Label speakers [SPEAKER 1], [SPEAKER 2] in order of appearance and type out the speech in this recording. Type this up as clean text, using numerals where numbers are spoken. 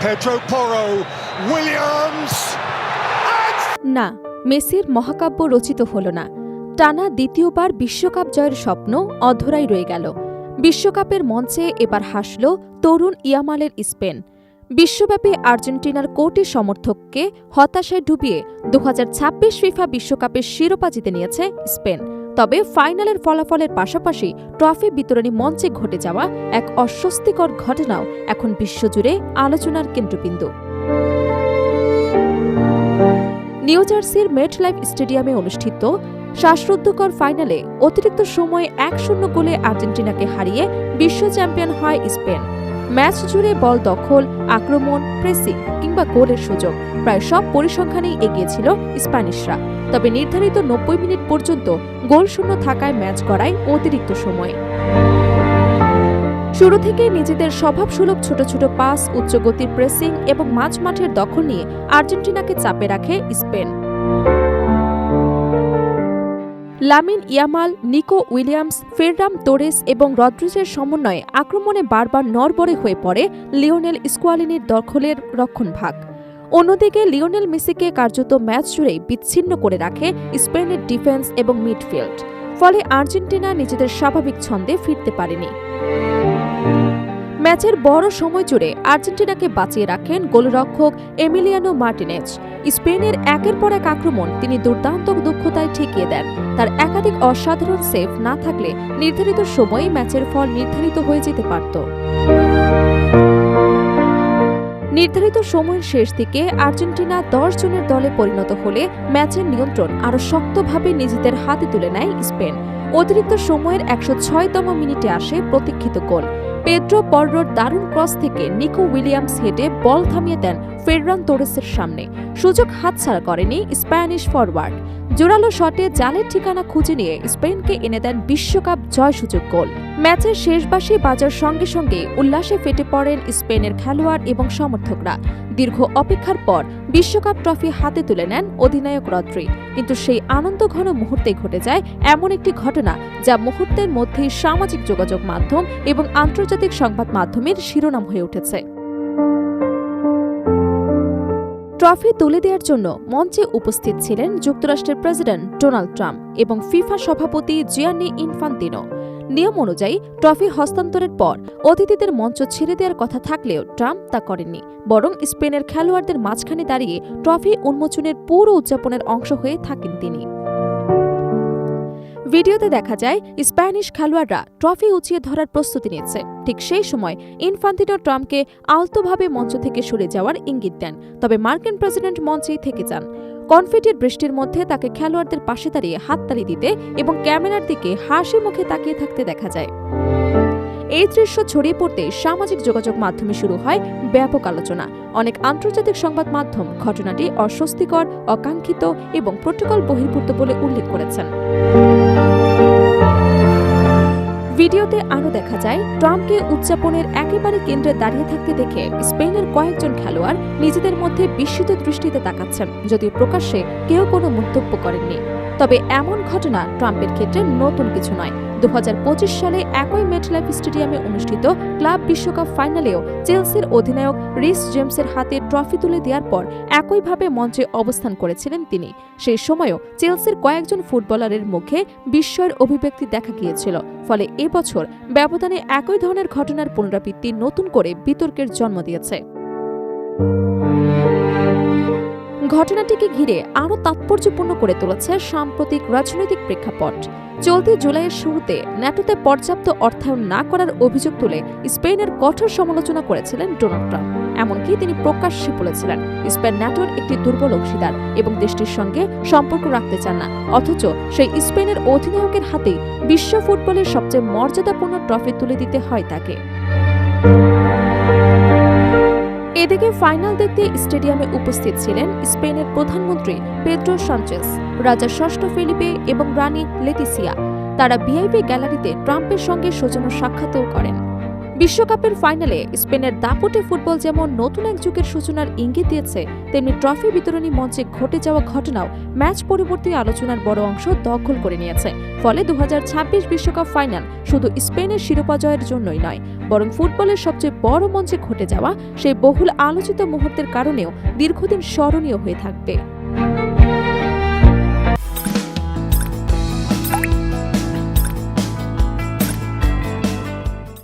[SPEAKER 1] Pedro Porro, Williams.
[SPEAKER 2] না, মেসির মহাকাব্য রচিত হল না। টানা দ্বিতীয়বার বিশ্বকাপ জয়ের স্বপ্ন অধরাই রয়ে গেল। বিশ্বকাপের মঞ্চে এবার হাসল তরুণ ইয়ামালের স্পেন। বিশ্বব্যাপী আর্জেন্টিনার কোটি সমর্থককে হতাশায় ডুবিয়ে 2026 ফিফা বিশ্বকাপের শিরোপা জিতে নিয়েছে স্পেন। তবে ফাইনালের ফলাফলের পাশাপাশি ট্রফি বিতরণী মঞ্চে ঘটে যাওয়া এক অস্বস্তিকর ঘটনাও এখন বিশ্বজুড়ে আলোচনার কেন্দ্রবিন্দু। নিউ জার্সির মেটলাইফ স্টেডিয়ামে অনুষ্ঠিত শ্বাসরুদ্ধকর ফাইনালে অতিরিক্ত সময়ে 1-0 গোলে আর্জেন্টিনাকে হারিয়ে বিশ্ব চ্যাম্পিয়ন হয় স্পেন। ম্যাচ জুড়ে বল দখল, আক্রমণ, প্রেসিং কিংবা গোলের সুযোগ প্রায় সব পরিসংখ্যানেই এগিয়েছিল স্প্যানিশরা। তবে নির্ধারিত 90 মিনিট পর্যন্ত গোলশূন্য থাকায় ম্যাচ গড়ায় অতিরিক্ত সময়ে। শুরু থেকে নিজেদের স্বভাবসুলভ ছোট ছোট পাস, উচ্চগতির প্রেসিং এবং মাঝমাঠের দখল নিয়ে আর্জেন্টিনাকে চাপে রাখে Spain. Lamine Yamal, Nico Williams, Ferran Torres এবং রদ্রিগেজের সমন্বয়ে আক্রমণে বারবার নড়বড়ে হয়ে পড়ে লিওনেল স্কোয়ালিনির দখলের রক্ষণভাগ। অন্যদিকে লিওনেল মেসিকে কার্যত ম্যাচ জুড়েই বিচ্ছিন্ন করে রাখে স্পেনের ডিফেন্স এবং মিডফিল্ড। ফলে আর্জেন্টিনা নিজেদের স্বাভাবিক ছন্দে ফিরতে পারেনি। ম্যাচের বড় সময় জুড়ে আর্জেন্টিনাকে বাঁচিয়ে রাখেন গোলরক্ষক এমিলিয়ানো মার্টিনেজ। স্পেনের একের পর এক আক্রমণ তিনি দুর্দান্ত দক্ষতায় ঠেকিয়ে দেন। তার একাধিক অসাধারণ সেভ না থাকলে নির্ধারিত সময়ে ম্যাচের ফল নির্ধারিত হয়ে যেতে পারত। নির্ধারিত সময়ের শেষ দিকে আর্জেন্টিনা 10 জনের দলে পরিণত হলে ম্যাচের নিয়ন্ত্রণ আরও শক্তভাবে নিজেদের হাতে তুলে নেয় স্পেন। অতিরিক্ত সময়ের 106তম মিনিটে আসে প্রতীক্ষিত গোল। পেড্রো পর্রোর দারুণ ক্রস থেকে নিকো উইলিয়ামস হেডে বল থামিয়ে দেন ফেররান তোরেসের সামনে। সুযোগ হাতছাড়া করেনি স্প্যানিশ ফরওয়ার্ড। জোরালো শটে জালের ঠিকানা খুঁজে নিয়ে স্পেনকে এনে দেন বিশ্বকাপ জয়সূচক গোল। ম্যাচের শেষ বাঁশি বাজার সঙ্গে সঙ্গে উল্লাসে ফেটে পড়েন স্পেনের খেলোয়াড় এবং সমর্থকরা। দীর্ঘ অপেক্ষার পর বিশ্বকাপ ট্রফি হাতে তুলে নেন অধিনায়ক রদ্রি। কিন্তু সেই আনন্দঘন মুহূর্তেই ঘটে যায় এমন একটি ঘটনা যা মুহূর্তের মধ্যেই সামাজিক যোগাযোগ মাধ্যম এবং আন্তর্জাতিক সংবাদ মাধ্যমের শিরোনাম হয়ে উঠেছে। ট্রফি তুলে দেওয়ার জন্য মঞ্চে উপস্থিত ছিলেন যুক্তরাষ্ট্রের প্রেসিডেন্ট ডোনাল্ড ট্রাম্প এবং ফিফা সভাপতি জিয়ানি ইনফান্তিনো। নিয়ম অনুযায়ী ট্রফি হস্তান্তরের পর অতিথিদের মঞ্চ ছেড়ে দেওয়ার কথা থাকলেও ট্রাম্প তা করেননি, বরং স্পেনের খেলোয়াড়দের মাঝখানে দাঁড়িয়ে ট্রফি উন্মোচনের পুরো উদযাপনের অংশ হয়ে থাকেন তিনি। ভিডিওতে দেখা যায় স্প্যানিশ খেলোয়াড়রা ট্রফি উঁচিয়ে ধরার প্রস্তুতি নিচ্ছে। ঠিক সেই সময় ইনফান্তিনো ট্রাম্পকে আলতোভাবে মঞ্চ থেকে সরে যাওয়ার ইঙ্গিত দেন। তবে মার্কিন প্রেসিডেন্ট মঞ্চেই থেকে যান। কনফিটির বৃষ্টির মধ্যে তাকে খেলোয়াড়দের পাশে দাঁড়িয়ে হাততালি দিতে এবং ক্যামেরার দিকে হাসি মুখে তাকিয়ে থাকতে দেখা যায়। এই দৃশ্য ছড়িয়ে পড়তে সামাজিক যোগাযোগ মাধ্যমে শুরু হয় ব্যাপক আলোচনা। অনেক আন্তর্জাতিক সংবাদ মাধ্যম ঘটনাটি অস্বস্তিকর, অকাঙ্ক্ষিত এবং প্রোটোকল বহির্ভূত বলে উল্লেখ করেছেন। ভিডিওতে আরও দেখা যায় ট্রাম্পকে উদযাপনের একেবারে কেন্দ্রে দাঁড়িয়ে থাকতে দেখে স্পেনের কয়েকজন খেলোয়াড় নিজেদের মধ্যে বিস্মিত দৃষ্টিতে তাকাচ্ছেন, যদিও প্রকাশ্যে কেউ কোনো মন্তব্য করেননি। তবে এমন ঘটনা ট্রাম্পের ক্ষেত্রে নতুন কিছু নয়। 2025 সালে একই মেটলাইফ স্টেডিয়ামে অনুষ্ঠিত ক্লাব বিশ্বকাপ ফাইনালেও চেলসির অধিনায়ক রিস জেমসের হাতে ট্রফি তুলে দেওয়ার পর একইভাবে মঞ্চে অবস্থান করেছিলেন তিনি। সেই সময়ও চেলসির কয়েকজন ফুটবলারের মুখে বিস্ময়ের অভিব্যক্তি দেখা গিয়েছিল। ফলে এবছর ব্যবধানে একই ধরনের ঘটনার পুনরাবৃত্তি নতুন করে বিতর্কের জন্ম দিয়েছে। ঘটনাটিকে ঘিরে আরও তাৎপর্যপূর্ণ করে তুলেছে সাম্প্রতিক রাজনৈতিক প্রেক্ষাপট। চলতি জুলাইয়ের শুরুতে ন্যাটোতে পর্যাপ্ত অর্থায়ন না করার অভিযোগ তুলে স্পেনের কঠোর সমালোচনা করেছিলেন ডোনাল্ড ট্রাম্প। এমনকি তিনি প্রকাশ্যে বলেছিলেন স্পেন ন্যাটোর একটি দুর্বল অংশীদার এবং দেশটির সঙ্গে সম্পর্ক রাখতে চান না। অথচ সেই স্পেনের অধিনায়কের হাতেই বিশ্ব ফুটবলের সবচেয়ে মর্যাদাপূর্ণ ট্রফি তুলে দিতে হয় তাকে। এদিকে ফাইনাল দেখতে স্টেডিয়ামে উপস্থিত ছিলেন স্পেনের প্রধানমন্ত্রী পেড্রো সানচেস, রাজা ষষ্ঠ ফেলিপে এবং রানী লেতিসিয়া। তারা ভিআইপি গ্যালারিতে ট্রাম্পের সঙ্গে সৌজন্য সাক্ষাৎও করেন। বিশ্বকাপের ফাইনালে স্পেনের দাপুটে ফুটবল যেমন নতুন এক যুগের সূচনার ইঙ্গিত দিয়েছে, তেমনি ট্রফি বিতরণী মঞ্চে ঘটে যাওয়া ঘটনাও ম্যাচ পরবর্তী আলোচনার বড় অংশ দখল করে নিয়েছে। ফলে 2026 বিশ্বকাপ ফাইনাল শুধু স্পেনের শিরোপা জয়ের জন্যই নয়, বরং ফুটবলের সবচেয়ে বড় মঞ্চে ঘটে যাওয়া সেই বহুল আলোচিত মুহূর্তের কারণেও দীর্ঘদিন স্মরণীয় হয়ে থাকবে।